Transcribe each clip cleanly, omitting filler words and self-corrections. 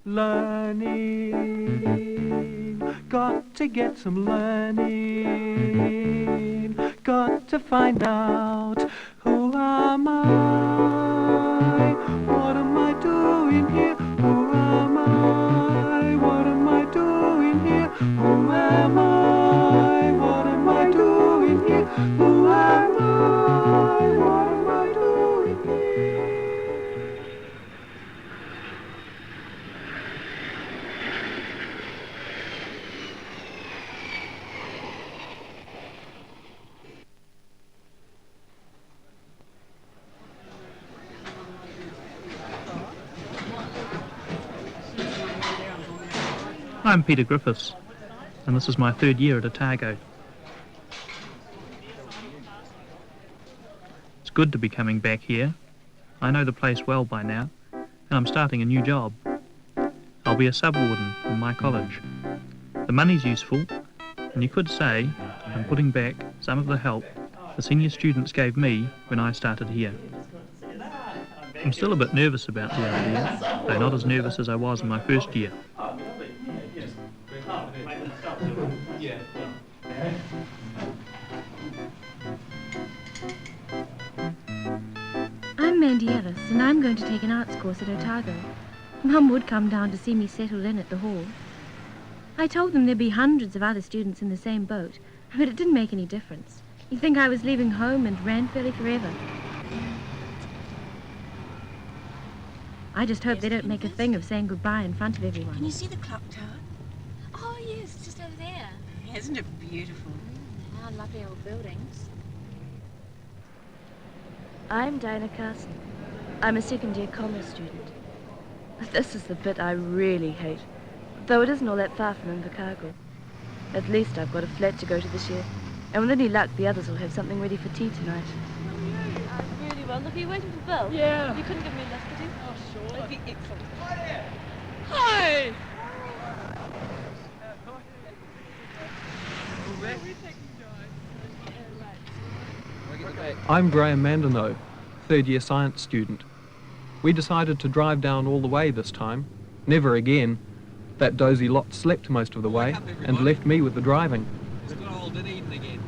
learning. Got to get some learning. Got to find out, who am I? What am I doing here? Who am I? What am I doing here? Who am I? What am I doing here? Who am I? What am I doing here? I'm Peter Griffiths, and this is my third year at Otago. It's good to be coming back here. I know the place well by now, and I'm starting a new job. I'll be a sub-warden in my college. The money's useful, and you could say I'm putting back some of the help the senior students gave me when I started here. I'm still a bit nervous about the idea, though not as nervous as I was in my first year. I'm Mandy Ellis, and I'm going to take an arts course at Otago. Mum would come down to see me settled in at the hall. I told them there'd be hundreds of other students in the same boat, but it didn't make any difference. You'd think I was leaving home and Ranfurly forever. I just hope they don't make a thing of saying goodbye in front of everyone. Can you see the clock tower? Oh, yes, just over there. Isn't it beautiful? Now, lovely old buildings. I'm Diana Carson. I'm a second-year commerce student. This is the bit I really hate, though it isn't all that far from Invercargill. At least I've got a flat to go to this year, and with any luck, the others will have something ready for tea tonight. Really well. Look, are you waiting for Bill? Yeah. You couldn't give me a lift, could you? Oh, sure. That'd be excellent. Hi! I'm Graham Mandano, third-year science student. We decided to drive down all the way this time. Never again. That dozy lot slept most of the way and left me with the driving. It's good old Dunedin again.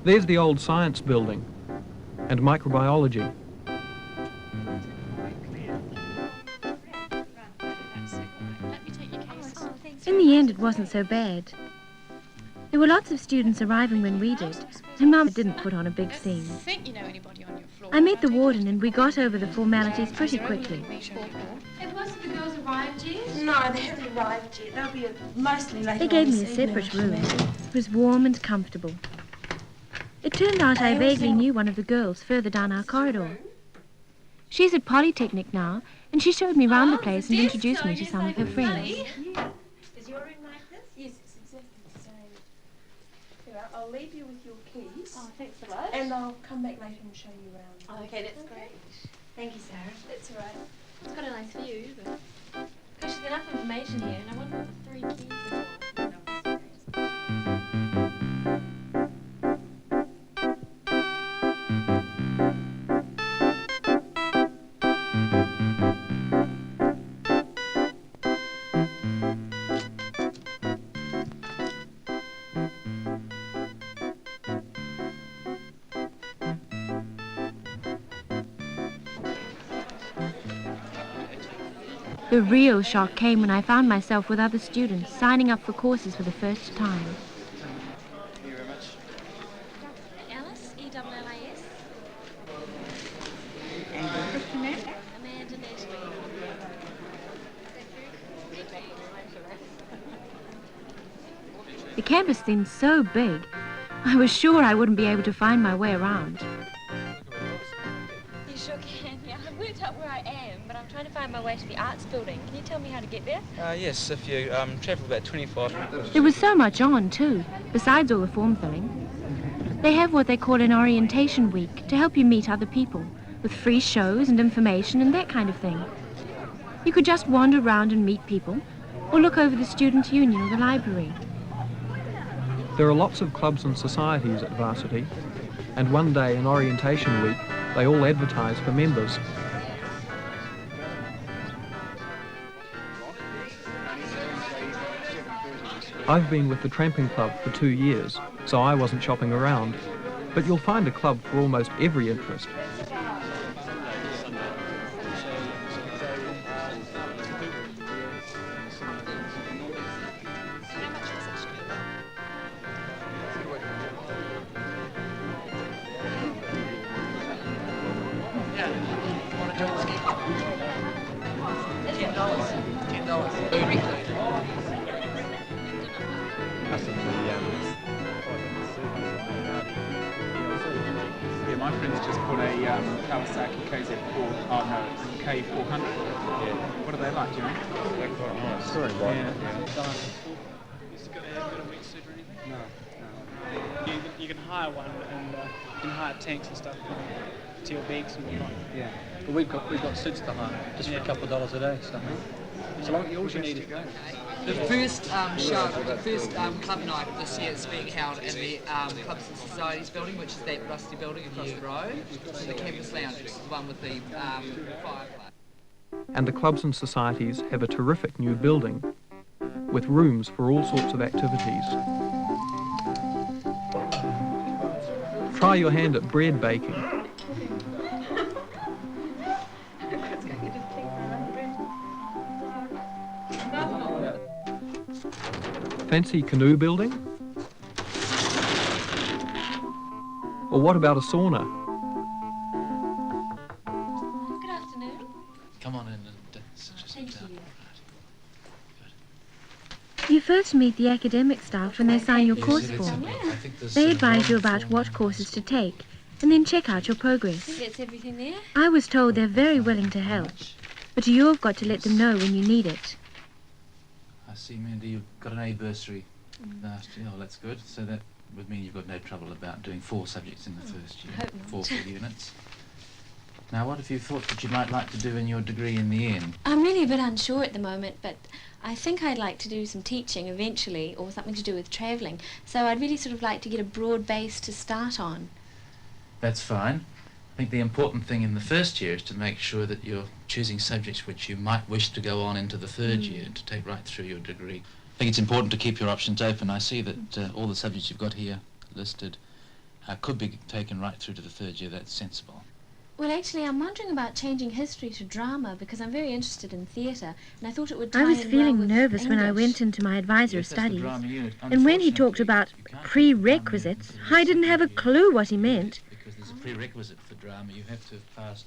There's the old science building and microbiology. In the end, it wasn't so bad. There were lots of students arriving when we did, and Mum didn't put on a big scene. Think you know anybody on your floor? I met the warden and we got over the formalities pretty quickly. Have most of the girls arrived yet? No, they haven't arrived yet. They'll be mostly later. They gave me a separate room. It was warm and comfortable. It turned out I vaguely knew one of the girls further down our corridor. She's at Polytechnic now, and she showed me round the place and introduced me to some of her friends. Is your room like this? Yes, it's exactly the same. Here, I'll leave you with your keys. Oh, thanks a lot. And I'll come back later and show you around. Oh, okay, that's great. Thank you, Sarah. That's all right. It's got a nice view, but... Gosh, there's enough information here, and I wonder what the 3 keys are for. The real shock came when I found myself with other students signing up for courses for the first time. Thank you very much. Alice, E-double-L-I-S. Amanda Natalie. The campus seemed so big, I was sure I wouldn't be able to find my way around. You sure can, yeah. I've worked out where I am, but I'm trying to find my way to the arts building. Can you tell me how to get there? Yes, if you travel about 25 minutes. There was so much on, too, besides all the form filling. They have what they call an orientation week to help you meet other people, with free shows and information and that kind of thing. You could just wander around and meet people, or look over the student union or the library. There are lots of clubs and societies at Varsity, and one day in orientation week, They all advertise for members. I've been with the Tramping Club for 2 years, so I wasn't shopping around. But you'll find a club for almost every interest. Yeah, my friends just bought a Kawasaki K400. Yeah. What are they like, do you know? They're quite nice. Sorry, Yeah. Has it got a wetsuit or anything? No. You can hire one, and you can hire tanks and stuff to your bags and whatnot. Yeah. But we've got suits to hire, just for a couple of dollars a day. So long, all you need is the first show, the first club night this year is being held in the Clubs and Societies building, which is that rusty building across the road, and the campus lounge, which is the one with the fireplace. And the clubs and societies have a terrific new building with rooms for all sorts of activities. Try your hand at bread baking. Fancy canoe building? Or what about a sauna? Good afternoon. Come on in and Thank you. You first meet the academic staff when they sign your course form. They advise you about what courses to take and then check out your progress. That's everything there. I was told they're very willing to help, but you've got to let them know when you need it. I see, Mandy, you've got an A bursary last year. Oh, that's good. So that would mean you've got no trouble about doing 4 subjects in the first year. I hope not. 4 full units. Now, what have you thought that you might like to do in your degree in the end? I'm really a bit unsure at the moment, but I think I'd like to do some teaching eventually, or something to do with travelling. So I'd really sort of like to get a broad base to start on. That's fine. I think the important thing in the first year is to make sure that you're choosing subjects which you might wish to go on into the third year to take right through your degree. I think it's important to keep your options open. I see that all the subjects you've got here listed could be taken right through to the third year. That's sensible. Well, actually, I'm wondering about changing history to drama because I'm very interested in theatre, and I thought it would tie I was in feeling well with nervous when I English. went into my advisor of Yes, that's the studies, drama unit. and when he talked about prerequisites, I didn't have a clue what he meant. Because there's a prerequisite for drama. You have to have passed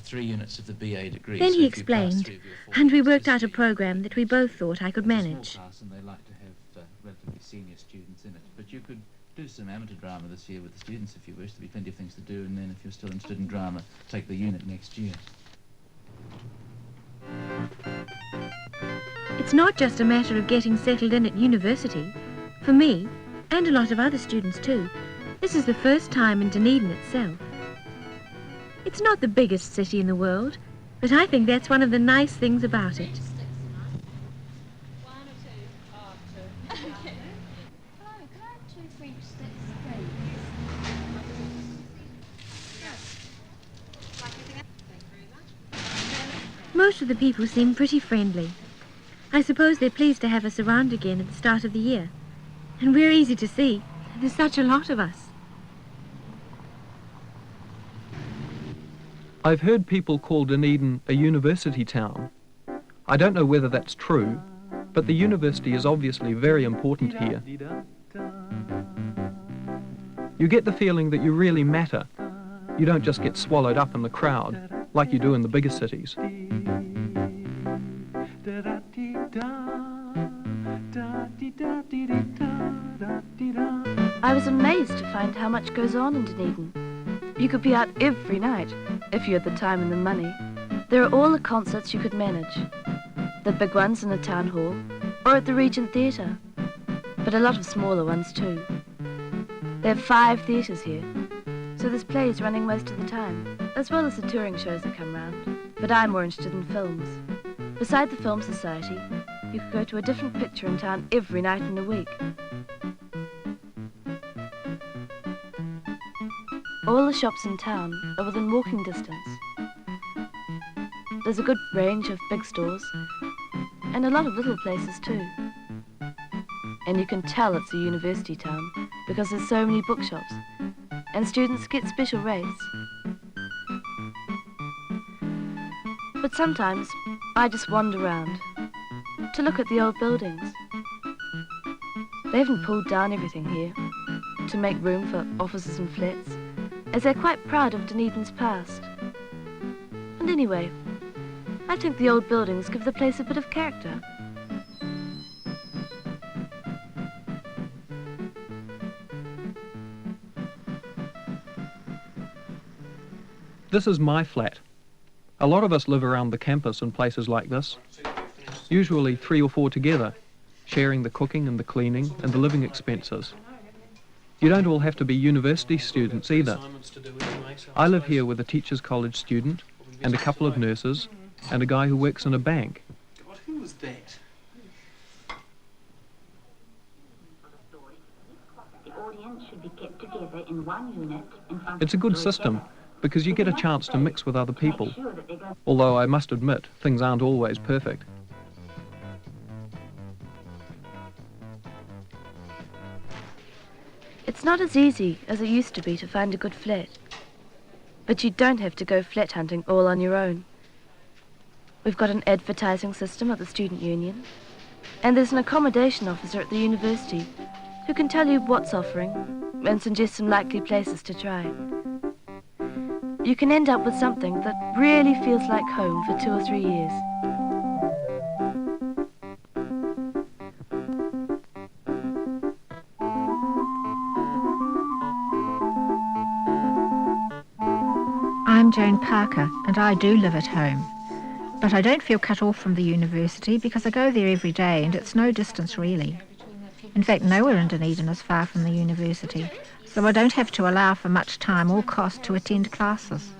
3 units of the BA degree. Then So he if you pass explained, 3 of your 4 and we units worked this out a year, program that we both thought I could it's a small manage. class and they like to have relatively senior students in it. But you could do some amateur drama this year with the students if you wish. There'll be plenty of things to do, and then if you're still interested in drama, take the unit next year. It's not just a matter of getting settled in at university. For me, and a lot of other students too, this is the first time in Dunedin itself. It's not the biggest city in the world, but I think that's one of the nice things about it. Most of the people seem pretty friendly. I suppose they're pleased to have us around again at the start of the year. And we're easy to see. There's such a lot of us. I've heard people call Dunedin a university town. I don't know whether that's true, but the university is obviously very important here. You get the feeling that you really matter. You don't just get swallowed up in the crowd, like you do in the bigger cities. I was amazed to find how much goes on in Dunedin. You could be out every night, if you had the time and the money. There are all the concerts you could manage. The big ones in the town hall, or at the Regent Theatre. But a lot of smaller ones too. There are 5 theatres here, so there's plays running most of the time, as well as the touring shows that come round. But I'm more interested in films. Beside the Film Society, you could go to a different picture in town every night in a week. All the shops in town are within walking distance. There's a good range of big stores and a lot of little places too. And you can tell it's a university town because there's so many bookshops and students get special rates. But sometimes I just wander around to look at the old buildings. They haven't pulled down everything here to make room for offices and flats, as they're quite proud of Dunedin's past. And anyway, I think the old buildings give the place a bit of character. This is my flat. A lot of us live around the campus in places like this, usually 3 or 4 together, sharing the cooking and the cleaning and the living expenses. You don't all have to be university students either. I live here with a teacher's college student and a couple of nurses and a guy who works in a bank. Who was that? It's a good system because you get a chance to mix with other people, although I must admit things aren't always perfect. It's not as easy as it used to be to find a good flat. But you don't have to go flat hunting all on your own. We've got an advertising system at the student union, and there's an accommodation officer at the university who can tell you what's offering and suggest some likely places to try. You can end up with something that really feels like home for 2 or 3 years. I'm Jane Parker, and I do live at home. But I don't feel cut off from the university because I go there every day and it's no distance really. In fact, nowhere in Dunedin is far from the university, so I don't have to allow for much time or cost to attend classes.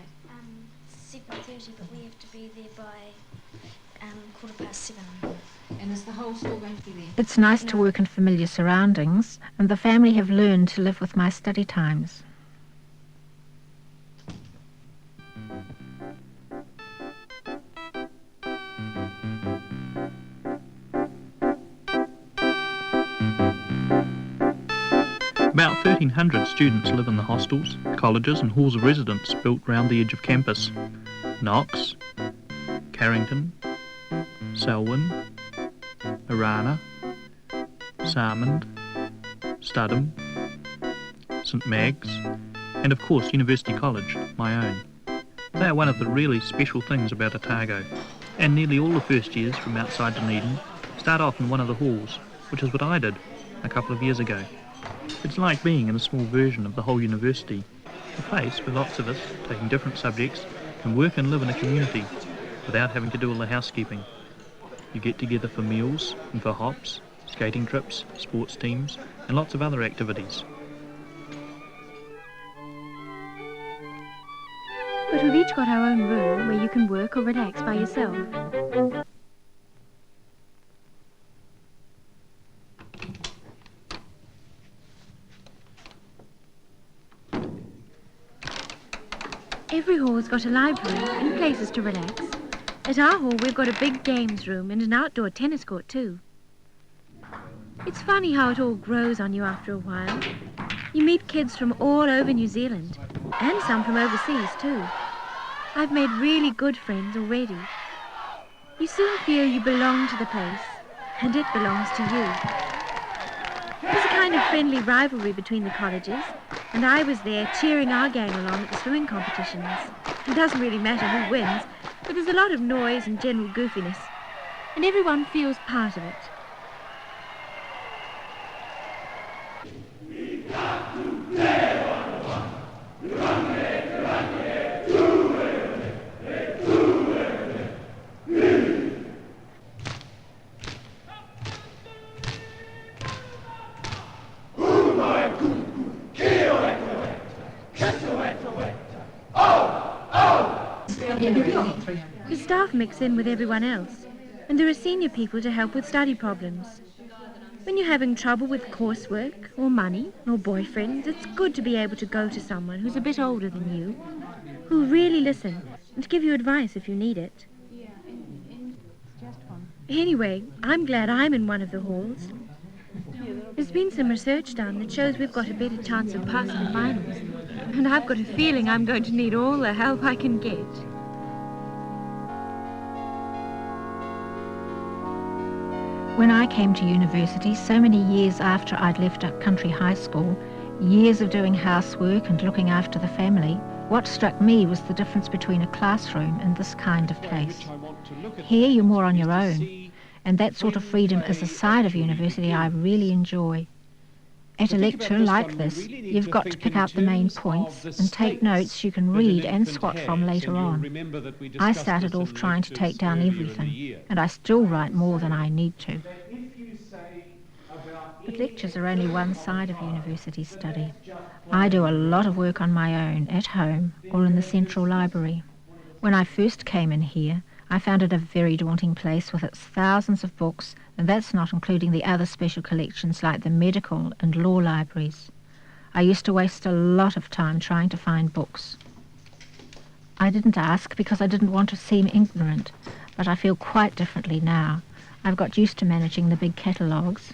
7:30, but we have to be there by 7:15. And is the whole school going to be there? It's nice to work in familiar surroundings, and the family have learned to live with my study times. About 1,300 students live in the hostels, colleges and halls of residence built round the edge of campus. Knox, Carrington, Selwyn, Arana, Sarmond, Studham, St Mags, and of course University College, my own. They are one of the really special things about Otago, and nearly all the first years from outside Dunedin start off in one of the halls, which is what I did a couple of years ago. It's like being in a small version of the whole university, a place where lots of us, taking different subjects, can work and live in a community without having to do all the housekeeping. You get together for meals and for hops, skating trips, sports teams, and lots of other activities. But we've each got our own room where you can work or relax by yourself. Every hall's got a library and places to relax. At our hall, we've got a big games room and an outdoor tennis court too. It's funny how it all grows on you after a while. You meet kids from all over New Zealand, and some from overseas too. I've made really good friends already. You soon feel you belong to the place, and it belongs to you. There's a kind of friendly rivalry between the colleges, and I was there cheering our gang along at the swimming competitions. It doesn't really matter who wins, but there's a lot of noise and general goofiness, and everyone feels part of it. The staff mix in with everyone else, and there are senior people to help with study problems. When you're having trouble with coursework or money or boyfriends, it's good to be able to go to someone who's a bit older than you, who'll really listen and give you advice if you need it. Anyway, I'm glad I'm in one of the halls. There's been some research done that shows we've got a better chance of passing the finals, and I've got a feeling I'm going to need all the help I can get. When I came to university, so many years after I'd left a country high school, years of doing housework and looking after the family, what struck me was the difference between a classroom and this kind of place. Here you're more on your own, and that sort of freedom is a side of university I really enjoy. At a lecture like this, you've got to pick out the main points and take notes you can read and swat from later on. I started off trying to take down everything, and I still write more than I need to. But lectures are only one side of university study. I do a lot of work on my own, at home, or in the central library. When I first came in here, I found it a very daunting place with its thousands of books, and that's not including the other special collections like the medical and law libraries. I used to waste a lot of time trying to find books. I didn't ask because I didn't want to seem ignorant, but I feel quite differently now. I've got used to managing the big catalogues,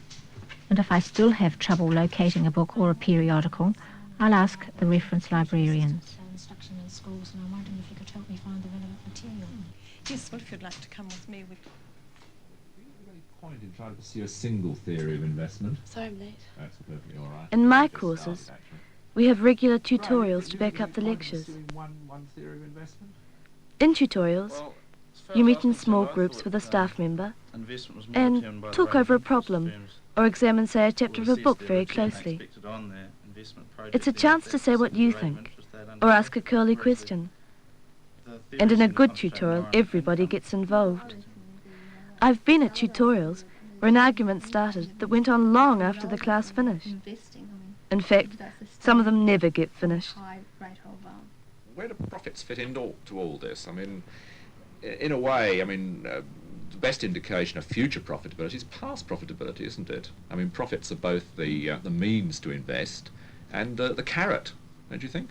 and if I still have trouble locating a book or a periodical, I'll ask the reference librarians. Instruction in schools, and I'm wondering if you could help me find the relevant material. Yes, well, if you'd like to come with me, Point in trying to pursue a single theory of investment. Sorry I'm late. That's perfectly all right. In my courses, we have regular tutorials to back up the lectures. One theory of investment? In tutorials, you meet in small groups with a staff member and talk over a problem or examine, say, a chapter of a book very closely. It's a chance to say what you think or ask a curly question. And in a good tutorial, everybody gets involved. I've been at tutorials where an argument started that went on long after the class finished. In fact, some of them never get finished. Where do profits fit into all this? I mean, in a way, the best indication of future profitability is past profitability, isn't it? I mean, profits are both the means to invest and the carrot, don't you think?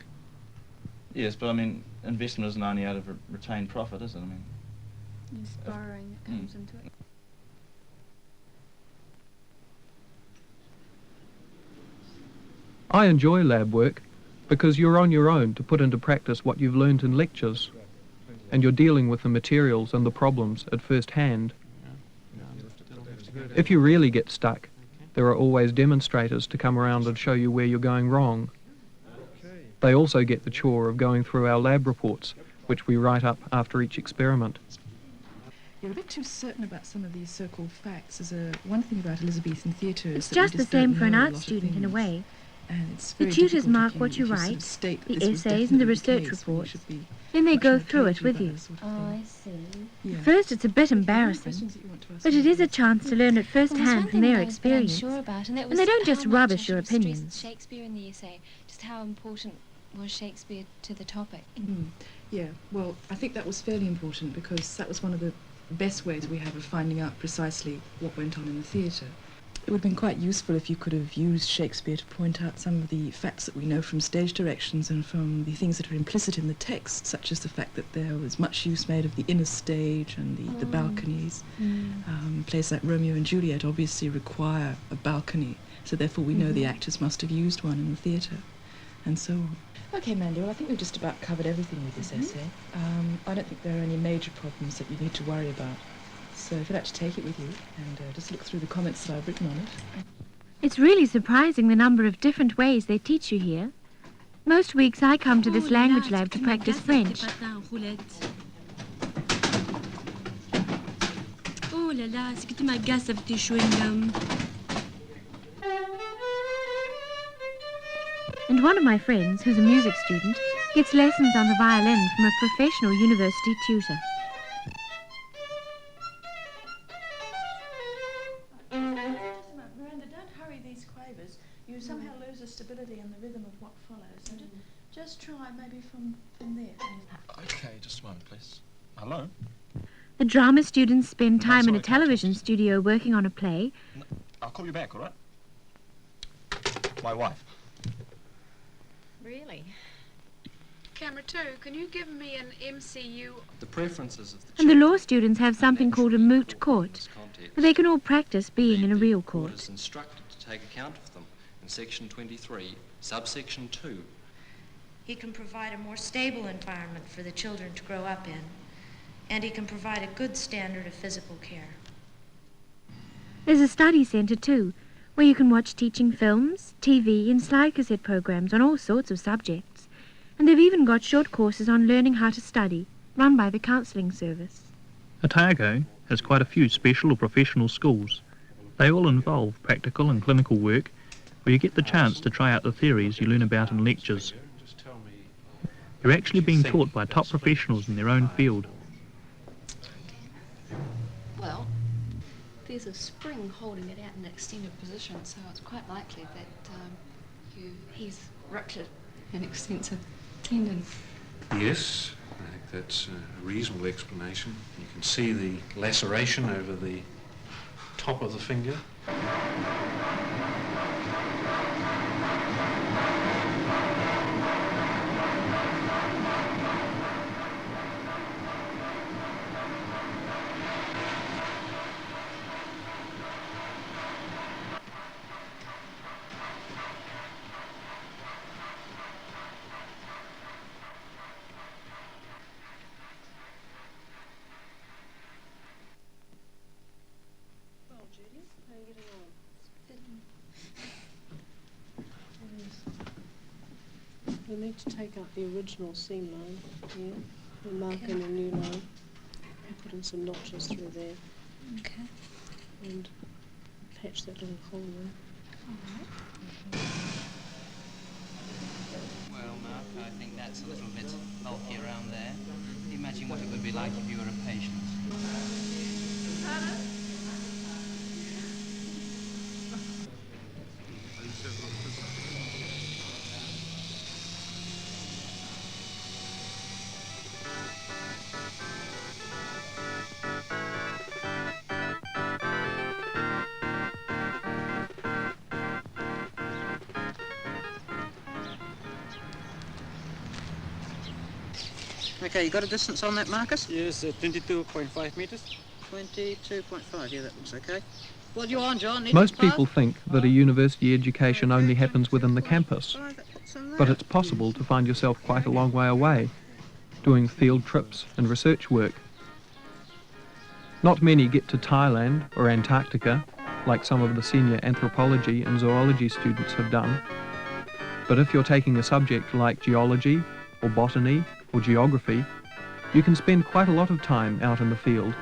Yes, but I mean, investment isn't only out of retained profit, is it? There's borrowing that comes into it. I enjoy lab work because you're on your own to put into practice what you've learned in lectures, and you're dealing with the materials and the problems at first hand. If you really get stuck, there are always demonstrators to come around and show you where you're going wrong. They also get the chore of going through our lab reports, which we write up after each experiment. You're a bit too certain about some of these so-called facts. There's one thing about Elizabethan theatre is It's that just we the just same don't for an know a art lot of student in a things. way. And it's The very tutors difficult mark if what you you sort of write, state that the this was essays and the definitely research case when you reports. should be Then they much go more through it cagey with about you. that sort of Oh, thing. I see. Yeah. At first it's a bit embarrassing, questions that you want to ask but me? it is a chance to learn it Well, there's firsthand one from thing their that I'm experience. sure about, and that And was they don't how just much rubbish I your should have opinions. stressed Shakespeare in the essay, just how important was Shakespeare to the topic. Yeah, well, I think that was fairly important because that was one of the best ways we have of finding out precisely what went on in the theatre. It would have been quite useful if you could have used Shakespeare to point out some of the facts that we know from stage directions and from the things that are implicit in the text, such as the fact that there was much use made of the inner stage and the balconies. Plays like Romeo and Juliet obviously require a balcony, so therefore we know the actors must have used one in the theatre, and so on. Okay, Mandy, well, I think we've just about covered everything with this essay. I don't think there are any major problems that you need to worry about. So if you'd like to take it with you and just look through the comments that I've written on it. It's really surprising the number of different ways they teach you here. Most weeks I come to this language lab to practice French. Oh là là, c'est que tu m'agaces avec tes chewing-gums. And one of my friends, who's a music student, gets lessons on the violin from a professional university tutor. Miranda, don't hurry these quavers. You somehow lose the stability and the rhythm of what follows. So just try maybe from there. Okay, just a moment, please. Hello? The drama students spend time in a television studio working on a play, I'll call you back, all right? My wife. Really? Camera 2, can you give me an MCU? The preferences of the And the law students have something called a moot court, where they can all practice being in a real court court. is instructed to take account of them in section 23, subsection 2. He can provide a more stable environment for the children to grow up in, and he can provide a good standard of physical care. There's a study centre too, where you can watch teaching films, TV and slide cassette programs on all sorts of subjects. And they've even got short courses on learning how to study, run by the counselling service. Otago has quite a few special or professional schools. They all involve practical and clinical work, where you get the chance to try out the theories you learn about in lectures. You're actually being taught by top professionals in their own field. Well, there's a spring holding it out in an extended position, so it's quite likely that he's ruptured an extensive tendon. Yes, I think that's a reasonable explanation. You can see the laceration over the top of the finger. We need to take out the original seam line here and mark in a new line and put in some notches through there. Okay. And patch that little hole there. Well, Mark, I think that's a little bit bulky around there. Can you imagine what it would be like if you were a patient? Okay, you got a distance on that, Marcus? Yes, 22.5 metres. 22.5, yeah, that looks okay. What you on, John? Most people think that a university education only happens within the campus, but it's possible to find yourself quite a long way away, doing field trips and research work. Not many get to Thailand or Antarctica, like some of the senior anthropology and zoology students have done, but if you're taking a subject like geology or botany or geography, you can spend quite a lot of time out in the field,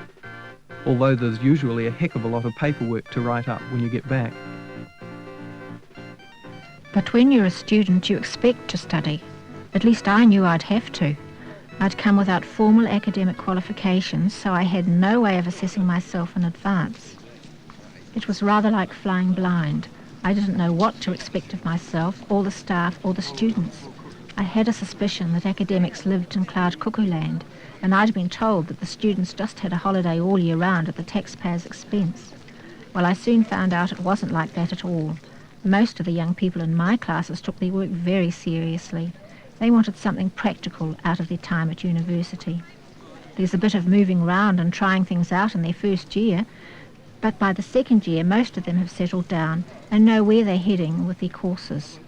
although there's usually a heck of a lot of paperwork to write up when you get back. But when you're a student, you expect to study. At least I knew I'd have to. I'd come without formal academic qualifications, so I had no way of assessing myself in advance. It was rather like flying blind. I didn't know what to expect of myself, or the staff, or the students. I had a suspicion that academics lived in cloud cuckoo land, and I'd been told that the students just had a holiday all year round at the taxpayer's expense. Well, I soon found out it wasn't like that at all. Most of the young people in my classes took their work very seriously. They wanted something practical out of their time at university. There's a bit of moving round and trying things out in their first year, but by the second year most of them have settled down and know where they're heading with their courses.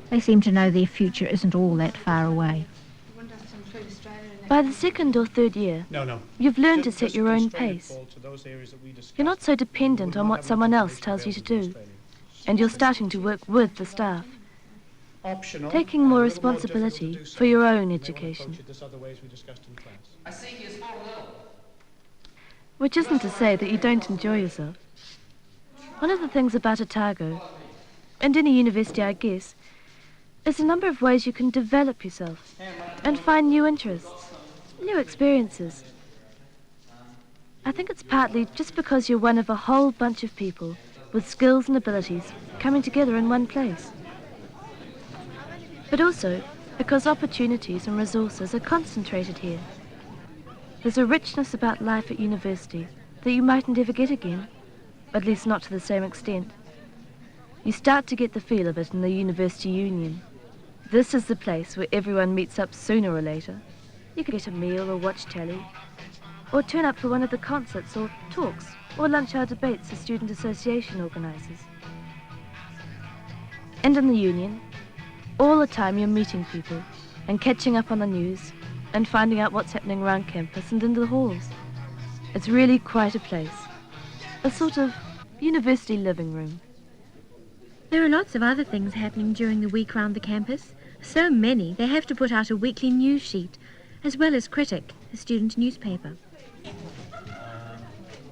They seem to know their future isn't all that far away. By the second or third year, you've learned to set your own pace. You're not so dependent on what someone else tells you to do, and you're starting to work with the staff, taking more responsibility for your own education. Which isn't to say that you don't enjoy yourself. One of the things about Otago, and any university I guess, is a number of ways you can develop yourself and find new interests, new experiences. I think it's partly just because you're one of a whole bunch of people with skills and abilities coming together in one place. But also because opportunities and resources are concentrated here. There's a richness about life at university that you mightn't ever get again, at least not to the same extent. You start to get the feel of it in the University Union. This is the place where everyone meets up sooner or later. You could get a meal or watch telly, or turn up for one of the concerts or talks or lunch hour debates the Student Association organises. And in the Union, all the time you're meeting people and catching up on the news and finding out what's happening around campus and in the halls. It's really quite a place. A sort of university living room. There are lots of other things happening during the week round the campus. So many, they have to put out a weekly news sheet, as well as Critic, a student newspaper.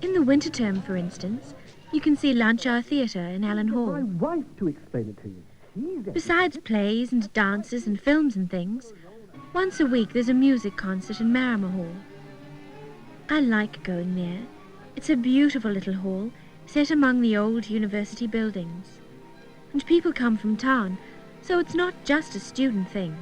In the winter term, for instance, you can see Lunch Hour Theatre in Allen Hall. My wife to explain it to you. Besides plays and dances and films and things, once a week there's a music concert in Marrimer Hall. I like going there. It's a beautiful little hall, set among the old university buildings. And people come from town, so it's not just a student thing.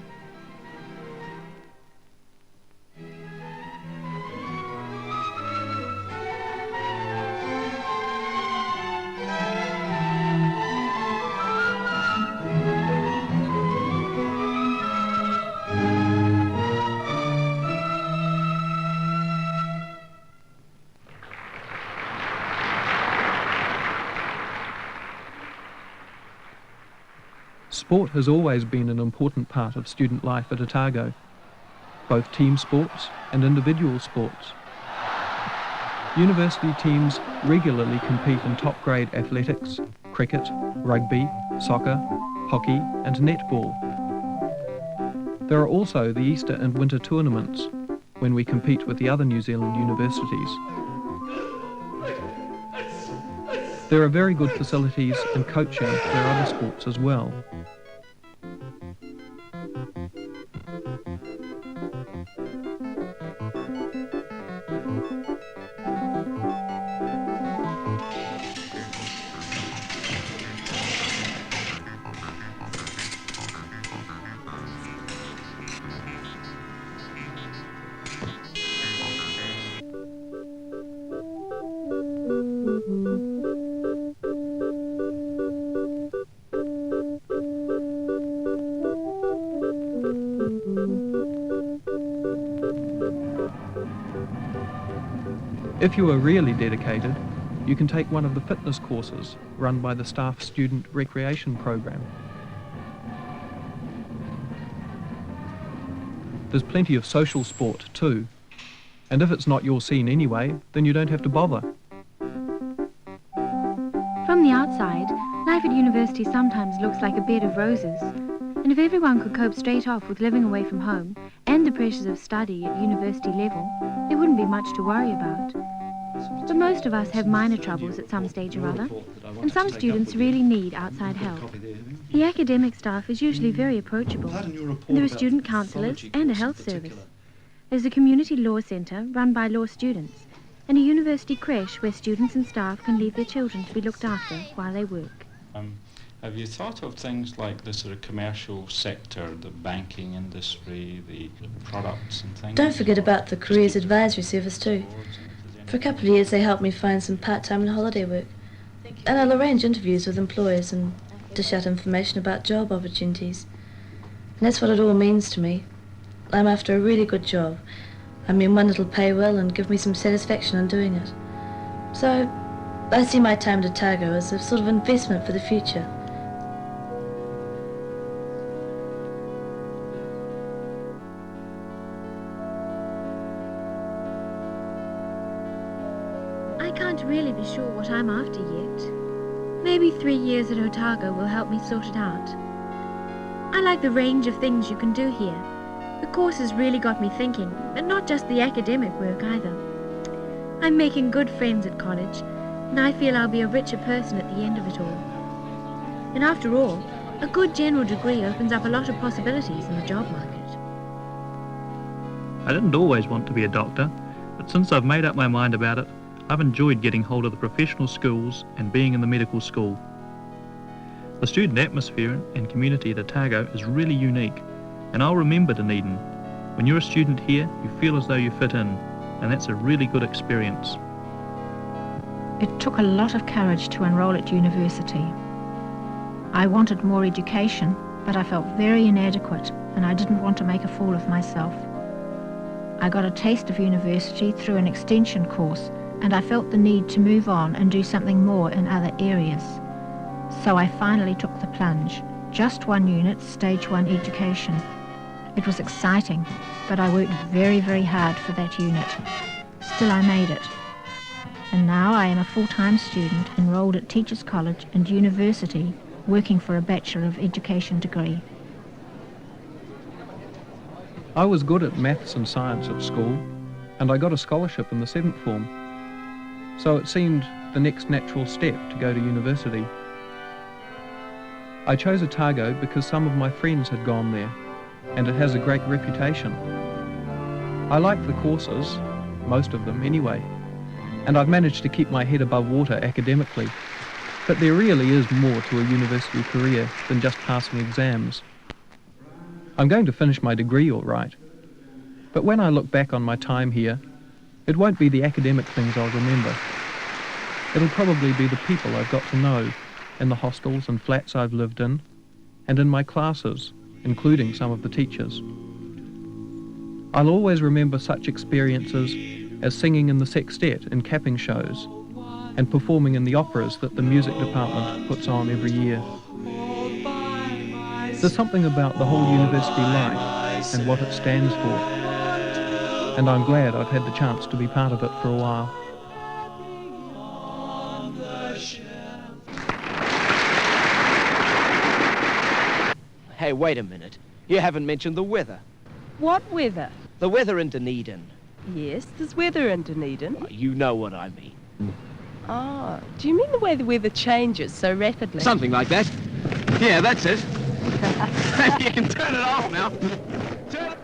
Sport has always been an important part of student life at Otago, both team sports and individual sports. University teams regularly compete in top-grade athletics, cricket, rugby, soccer, hockey and netball. There are also the Easter and winter tournaments, when we compete with the other New Zealand universities. There are very good facilities and coaching for other sports as well. If you are really dedicated, you can take one of the fitness courses run by the staff student recreation program. There's plenty of social sport too, and if it's not your scene anyway, then you don't have to bother. From the outside, life at university sometimes looks like a bed of roses. And if everyone could cope straight off with living away from home and the pressures of study at university level, there wouldn't be much to worry about. But most of us have minor troubles at some stage or other, and some students really need outside help. The academic staff is usually very approachable, and there are student counsellors and a health service. There's a community law centre run by law students, and a university creche where students and staff can leave their children to be looked after while they work. Have you thought of things like the sort of commercial sector, the banking industry, the products and things? Don't forget about the Careers Advisory Service too. For a couple of years they helped me find some part-time and holiday work. And I'll arrange interviews with employers and dish out information about job opportunities. And that's what it all means to me. I'm after a really good job. I mean one that'll pay well and give me some satisfaction in doing it. So I see my time at Otago as a sort of investment for the future. I can't really be sure what I'm after yet. Maybe 3 years at Otago will help me sort it out. I like the range of things you can do here. The course has really got me thinking, and not just the academic work either. I'm making good friends at college, and I feel I'll be a richer person at the end of it all. And after all, a good general degree opens up a lot of possibilities in the job market. I didn't always want to be a doctor, but since I've made up my mind about it, I've enjoyed getting hold of the professional schools and being in the medical school. The student atmosphere and community at Otago is really unique, and I'll remember Dunedin. When you're a student here, you feel as though you fit in, and that's a really good experience. It took a lot of courage to enrol at university. I wanted more education, but I felt very inadequate and I didn't want to make a fool of myself. I got a taste of university through an extension course and I felt the need to move on and do something more in other areas. So I finally took the plunge. Just 1 unit, stage 1 education. It was exciting, but I worked very, very hard for that unit. Still I made it. And now I am a full-time student enrolled at Teachers College and University, working for a Bachelor of Education degree. I was good at maths and science at school, and I got a scholarship in the 7th form. So it seemed the next natural step to go to university. I chose Otago because some of my friends had gone there, and it has a great reputation. I like the courses, most of them anyway, and I've managed to keep my head above water academically. But there really is more to a university career than just passing exams. I'm going to finish my degree all right, but when I look back on my time here, it won't be the academic things I'll remember. It'll probably be the people I've got to know in the hostels and flats I've lived in, and in my classes, including some of the teachers. I'll always remember such experiences as singing in the sextet in capping shows, and performing in the operas that the music department puts on every year. There's something about the whole university life and what it stands for, and I'm glad I've had the chance to be part of it for a while. Hey, wait a minute. You haven't mentioned the weather. What weather? The weather in Dunedin. Yes, there's weather in Dunedin. You know what I mean. Oh, do you mean the way the weather changes so rapidly? Something like that. Yeah, that's it. You can turn it off now. Turn it